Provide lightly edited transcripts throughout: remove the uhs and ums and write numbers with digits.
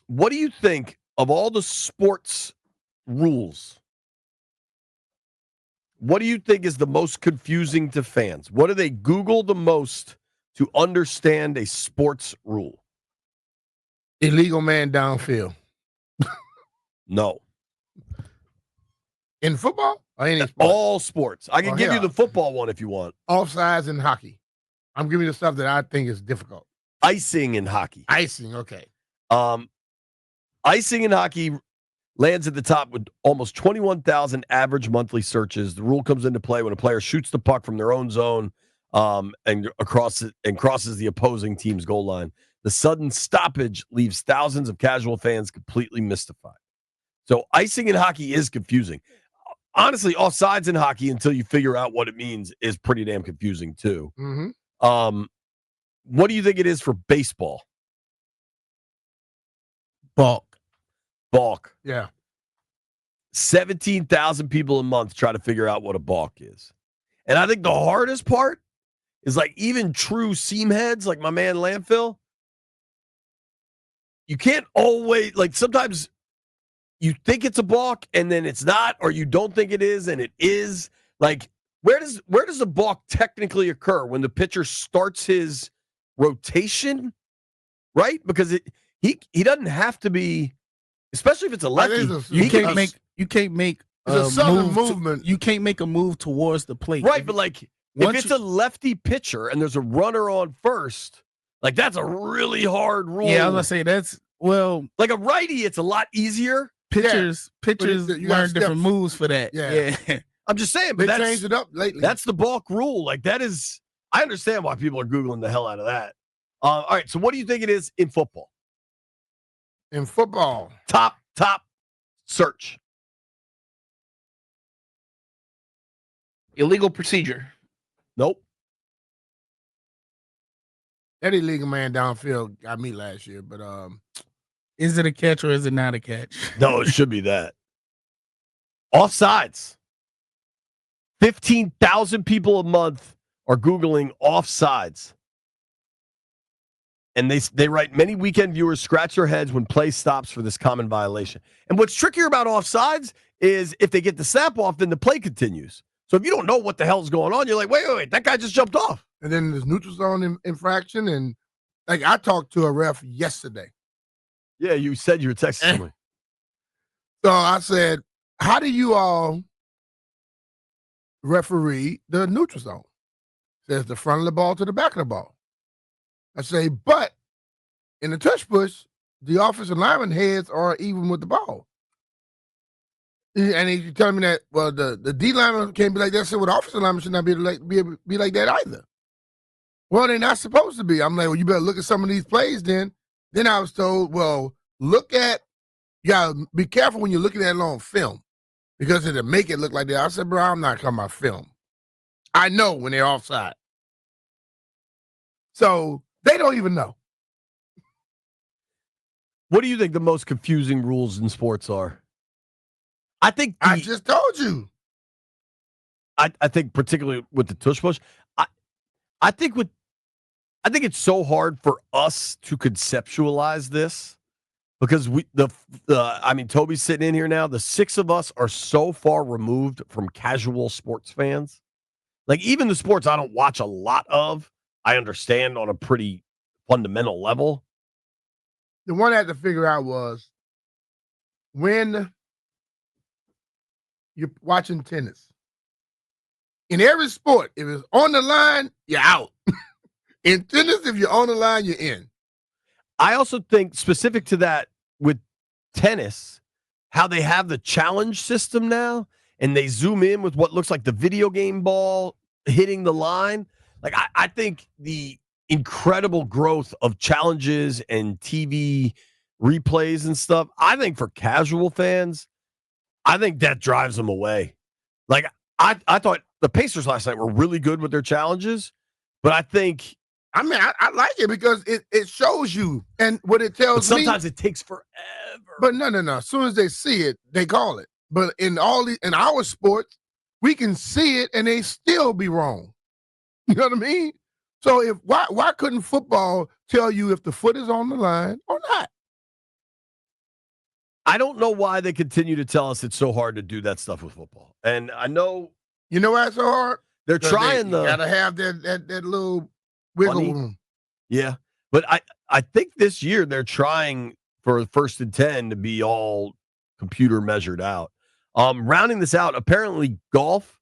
What do you think of all the sports rules? What do you think is the most confusing to fans? What do they Google the most to understand a sports rule? Illegal man downfield. No. In football or any sport? All sports. I can give you the football one if you want. Offsides in hockey. I'm giving you the stuff that I think is difficult. Icing in hockey. Icing, okay. Icing in hockey lands at the top with almost 21,000 average monthly searches. The rule comes into play when a player shoots the puck from their own zone and crosses the opposing team's goal line. The sudden stoppage leaves thousands of casual fans completely mystified. So icing in hockey is confusing. Honestly, offsides in hockey, until you figure out what it means, is pretty damn confusing too. Mm-hmm. What do you think it is for baseball? Balk. Yeah. 17,000 people a month try to figure out what a balk is. And I think the hardest part is like even true seam heads, like my man Landfill, you can't always, like sometimes you think it's a balk and then it's not, or you don't think it is and it is. Like where does a balk technically occur? When the pitcher starts his rotation, right? Because he doesn't have to be, especially if it's a lefty. You can't make a sudden movement. You can't make a move towards the plate. Right, but like if it's a lefty pitcher and there's a runner on first, like that's a really hard rule. Yeah, I was gonna say that's like a righty, it's a lot easier. Pitchers learn different moves for that. Yeah. I'm just saying, but they changed it up lately. That's the balk rule. Like that is, I understand why people are Googling the hell out of that. All right, so what do you think it is in football? In football, top search. Illegal procedure. Nope. That illegal man downfield got me last year, but is it a catch or is it not a catch? No, it should be that. Offsides. 15,000 people a month are Googling offsides. And they write, many weekend viewers scratch their heads when play stops for this common violation. And what's trickier about offsides is if they get the snap off, then the play continues. So if you don't know what the hell's going on, you're like, wait, that guy just jumped off. And then there's neutral zone infraction. And like I talked to a ref yesterday. Yeah, you said you were texting me. So I said, how do you all referee the neutral zone? Says the front of the ball to the back of the ball. I say, but in the touch push, the offensive lineman heads are even with the ball. And he's telling me that, well, the D lineman can't be like that. I said, well, the offensive lineman should not be like that either. Well, they're not supposed to be. I'm like, well, you better look at some of these plays then. Then I was told, well, you gotta be careful when you're looking at it on film because it'll make it look like that. I said, bro, I'm not talking about film. I know when they're offside. So they don't even know. What do you think the most confusing rules in sports are? I think I just told you. I think particularly with the tush push, I think it's so hard for us to conceptualize this because Toby's sitting in here now. The six of us are so far removed from casual sports fans. Like even the sports I don't watch a lot of, I understand on a pretty fundamental level. The one I had to figure out was when you're watching tennis. In every sport, if it's on the line, you're out. In tennis, if you're on the line, you're in. I also think specific to that with tennis, how they have the challenge system now, and they zoom in with what looks like the video game ball hitting the line. Like I think the incredible growth of challenges and TV replays and stuff, I think for casual fans, I think that drives them away. Like I thought the Pacers last night were really good with their challenges, but I think I like it because it shows you and what it tells me. Sometimes it takes forever. But no. As soon as they see it, they call it. But in our sports, we can see it and they still be wrong. You know what I mean? So why couldn't football tell you if the foot is on the line or not? I don't know why they continue to tell us it's so hard to do that stuff with football. And I know. You know why it's so hard? They're trying you gotta have that little wiggle room. Yeah. But I think this year they're trying for 1st and 10 to be all computer measured out. Rounding this out, apparently golf,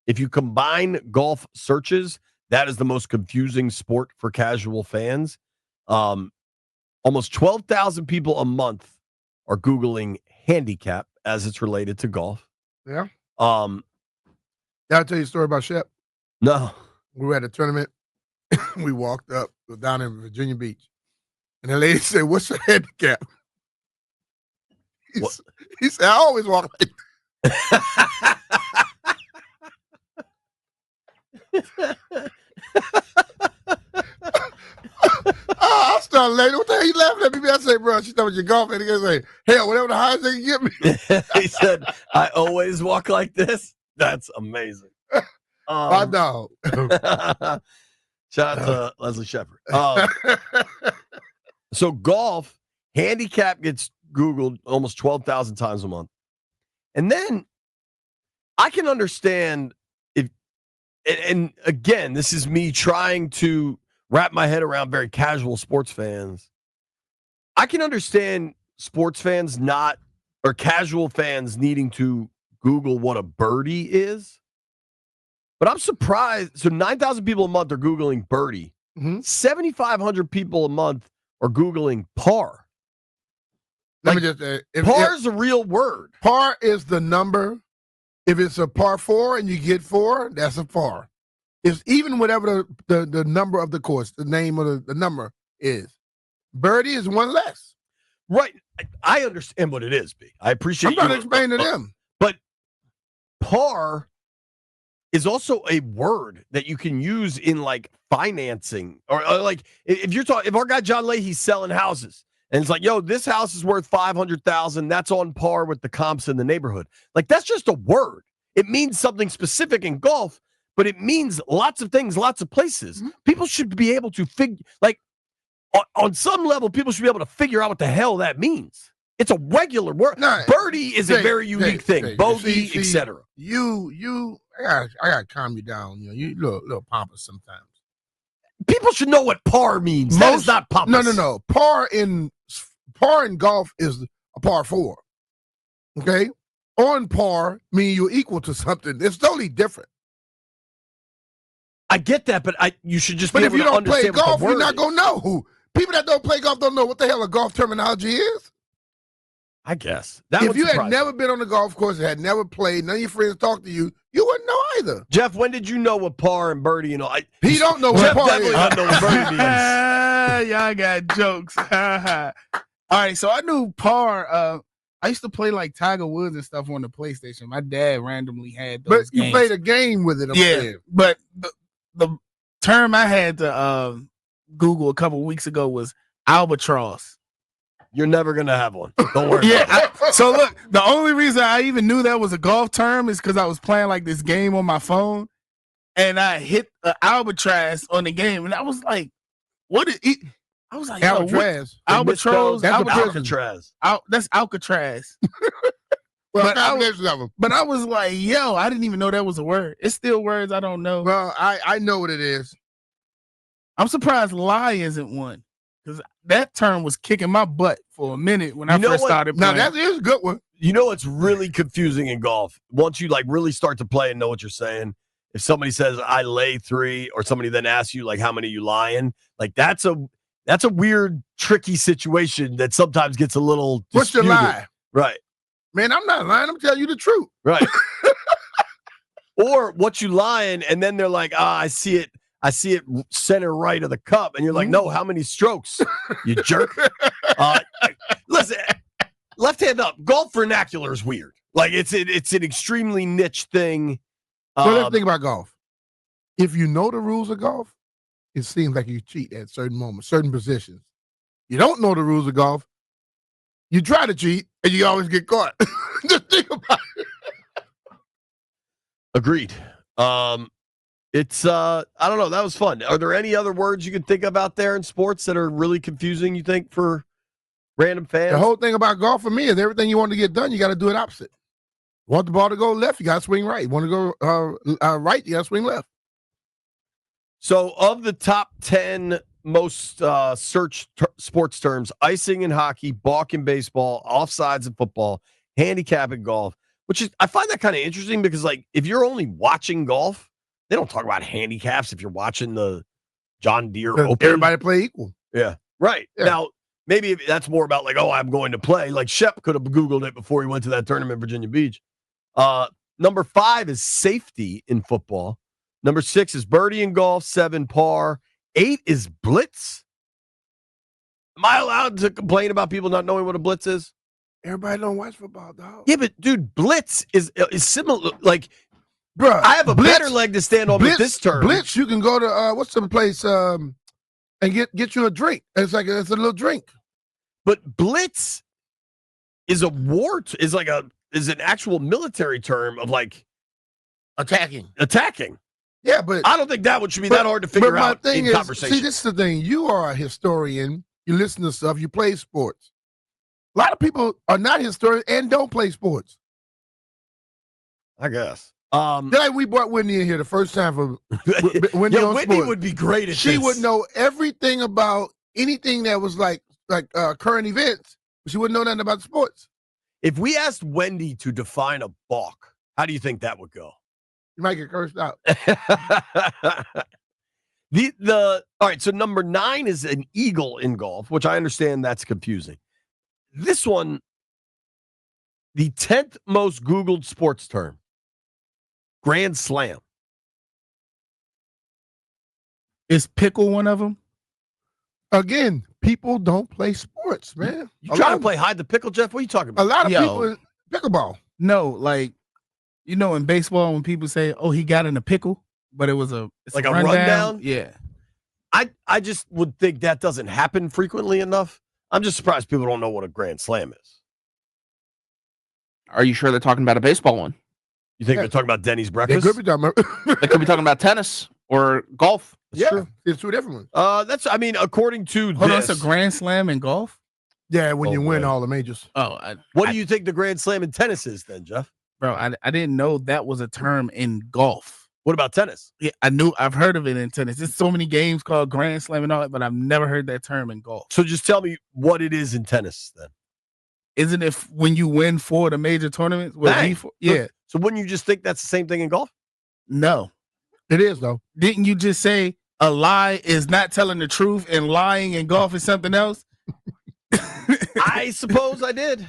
if you combine golf searches, that is the most confusing sport for casual fans. Almost 12,000 people a month are Googling handicap as it's related to golf. Yeah. Did I tell you a story about Shep? No. We were at a tournament. We walked up down in Virginia Beach. And the lady said, "What's your handicap?" He said, "I always walk like I started laughing. What the hell you laughing at me? I say, bro, she thought you golfing. And he say, hell, whatever the highest they can get me. He said, "I always walk like this." That's amazing. My dog. Shout out to Leslie Shepard. So golf, handicap gets Googled almost 12,000 times a month. And then I can understand if, and again, this is me trying to wrap my head around very casual sports fans. I can understand sports fans or casual fans needing to Google what a birdie is. But I'm surprised. So 9,000 people a month are Googling birdie. 7,500 people a month are Googling par. Let me just par is a real word. Par is the number. If it's a par 4 and you get 4, that's a par. It's even whatever the number of the course, the name of the number is. Birdie is one less. Right. I understand what it is, B. I appreciate I'm trying to explain to them. But par is also a word that you can use in like financing or like if our guy John Leahy's selling houses and it's like, yo, this house is worth $500,000. That's on par with the comps in the neighborhood. Like that's just a word. It means something specific in golf, but it means lots of things, lots of places. People should be able to on some level, people should be able to figure out what the hell that means. It's a regular word. No, birdie is a very unique thing. Bogey, etc. I gotta calm you down. You know, you little pompous sometimes. People should know what par means. That is not pompous. No. Par in golf is a par 4. Okay, on par means you're equal to something. It's totally different. I get that, but you should just. But be if able you to don't play understand golf, what the word you're not gonna know. People that don't play golf don't know what the hell a golf terminology is. I guess. If you had never been on the golf course, had never played, none of your friends talked to you, you wouldn't know either. Jeff, when did you know what par and birdie and all? He don't know what par is. Jeff definitely doesn't know what birdie means. Y'all got jokes. All right, so I knew par. I used to play like Tiger Woods and stuff on the PlayStation. My dad randomly had those But you games. played a game with it. But the term I had to Google a couple weeks ago was albatross. You're never going to have one. Don't worry about it. So look, the only reason I even knew that was a golf term is because I was playing like this game on my phone and I hit an albatross on the game. And I was like, what is it? I was like, Alcatraz. Albatross. That's Alcatraz. That's Alcatraz. Well, but I was like, yo, I didn't even know that was a word. It's still words I don't know. Well, I know what it is. I'm surprised lie isn't one. Because that term was kicking my butt for a minute when I first started playing. Now, that is a good one. You know what's really confusing in golf? Once you like really start to play and know what you're saying, if somebody says, I lay 3, or somebody then asks you, like, how many you lying? Like, that's a weird, tricky situation that sometimes gets a little What's your lie? Right. Man, I'm not lying. I'm telling you the truth. Right. Or what you lying, and then they're like, I see it center right of the cup. And you're like, no, how many strokes, you jerk? Listen, left hand up. Golf vernacular is weird. Like, it's an extremely niche thing. So let's think about golf. If you know the rules of golf, it seems like you cheat at certain moments, certain positions. You don't know the rules of golf, you try to cheat, and you always get caught. Just think about it. Agreed. It's I don't know. That was fun. Are there any other words you can think of out there in sports that are really confusing, you think, for random fans. The whole thing about golf for me is everything you want to get done, you got to do it opposite. Want the ball to go left, you got to swing right. Want to go right, you got to swing left. So, of the top 10 most searched sports terms, icing in hockey, balk in baseball, offsides in football, handicap in golf, which is, I find that kind of interesting because, like, if you're only watching golf, they don't talk about handicaps if you're watching the John Deere Open. Everybody play equal. Yeah, right. Yeah. Now, maybe that's more about, like, I'm going to play. Like, Shep could have Googled it before he went to that tournament in Virginia Beach. Number 5 is safety in football. Number 6 is birdie in golf, 7 par. 8 is blitz. Am I allowed to complain about people not knowing what a blitz is? Everybody don't watch football, dog. Yeah, but dude, blitz is similar. Like, Bruh, I have a blitz, better leg to stand on with this term. Blitz, you can go to what's some place and get you a drink. It's a little drink. But blitz is a is an actual military term of like attacking. Yeah, but I don't think that one should be that hard to figure out in conversation. See, this is the thing. You are a historian. You listen to stuff. You play sports. A lot of people are not historians and don't play sports. I guess. Like we brought Whitney in here the first time for Whitney on Whitney sports. would be great at She this. would know everything about anything that was like current events. But she wouldn't know nothing about sports. If we asked Wendy to define a balk, how do you think that would go? You might get cursed out. All right, so number 9 is an eagle in golf, which I understand that's confusing. This one, the 10th most Googled sports term, Grand Slam. Is pickle one of them? Again, people don't play sports, man. You trying to play hide the pickle, Jeff? What are you talking about? A lot of people pickleball. No, like, you know, in baseball when people say, "Oh, he got in a pickle," but it was a rundown. Yeah, I just would think that doesn't happen frequently enough. I'm just surprised people don't know what a Grand Slam is. Are you sure they're talking about a baseball one? You think they're talking about Denny's breakfast? They could be talking about tennis or golf. That's true. It's 2 different ones. According to Hold on, this, it's a Grand Slam in golf? Yeah, when you win all the majors. What do you think the Grand Slam in tennis is then, Jeff? Bro, I didn't know that was a term in golf. What about tennis? Yeah, I've heard of it in tennis. There's so many games called Grand Slam and all that, but I've never heard that term in golf. So just tell me what it is in tennis then. Isn't it when you win 4 of the major tournaments? Yeah. So wouldn't you just think that's the same thing in golf? No. It is, though. Didn't you just say a lie is not telling the truth and lying in golf is something else? I suppose I did.